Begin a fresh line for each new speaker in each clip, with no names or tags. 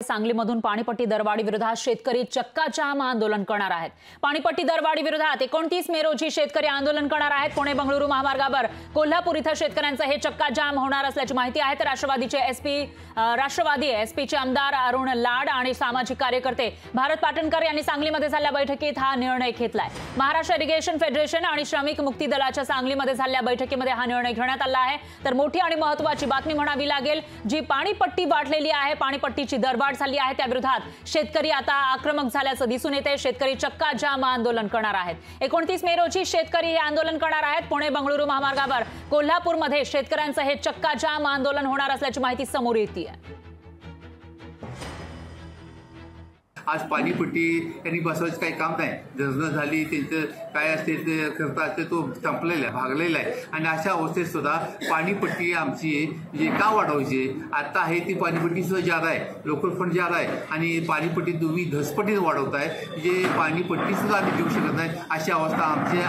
सांगलीमधून पाणीपट्टी दरवाढी विरोधात शेतकरी चक्काजाम आंदोलन करणार आहेत। पाणीपट्टी दरवाढी विरोधात 29 मे रोजी शेतकरी आंदोलन करणार आहेत। पुणे बंगळुरू महामार्गावर कोल्हापूर इथं शेतकऱ्यांचं हे चक्काजाम होणार असल्याची माहिती आहे। तर राष्ट्रवादी एसपीचे आमदार अरुण लाड आणि सामाजिक कार्यकर्ते भारत पाटणकर यांनी सांगलीमध्ये झालेल्या बैठकीत हा निर्णय घेतलाय। महाराष्ट्र इरिगेशन फेडरेशन आणि श्रमिक मुक्ती दलाच्या सांगलीमध्ये झालेल्या बैठकीमध्ये हा निर्णय घेण्यात आला आहे। तर मोठी आणि महत्त्वाची बातमी म्हणावी लागेल, जी पाणीपट्टी वाढलेली आहे, पाणीपट्टीची दरवाढ झाली आहे, त्या विरोधात शेतकरी आता आक्रमक झाल्याचं दिसून येते। शेतकरी चक्काजाम आंदोलन करणार आहेत। 29 मे रोजी शेतकरी हे आंदोलन करणार आहेत। पुणे बंगळुरू महामार्गावर कोल्हापूरमध्ये शेतकऱ्यांचं हे चक्काजाम आंदोलन होणार असल्याची माहिती समोर येते।
आज पाणीपट्टी यांनी बसवायचं काही काम नाही। धरणं झाली, त्यांचं काय असते ते करतात, तो संपलेला आहे, भागलेला आहे। आणि अशा अवस्थेत सुद्धा पाणीपट्टी आमची जे का वाढवायची, आता आहे ती पाणीपट्टी सुद्धा जादा आहे, लोकल फंड जादा आहे आणि पाणीपट्टी तुम्ही धसपटीने वाढवत आहे, जे पाणीपट्टी सुद्धा आम्ही देऊ शकत नाही। अशी अवस्था आमची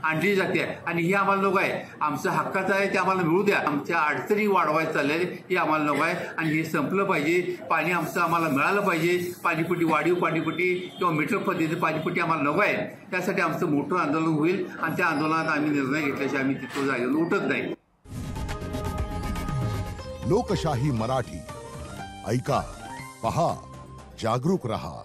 आणली जाते आणि हे आम्हाला नको आहे। आमचं हक्काचं आहे, ते आम्हाला मिळू द्या। आमच्या अडचणी वाढवायचं चालले हे आम्हाला नको आहे आणि हे संपलं पाहिजे। पाणी आमचं आम्हाला मिळालं पाहिजे। पाणीपट्टी वाढीव पाणीपट्टी किंवा मीटर पद्धतीने पाणीपट्टी आम्हाला नको आहे। त्यासाठी आमचं मोठं आंदोलन होईल आणि त्या आंदोलनात आम्ही निर्णय घेतल्याशिवाय आम्ही तिथं जागेवर उठत नाही।
लोकशाही मराठी ऐका, पहा, जागरूक रहा।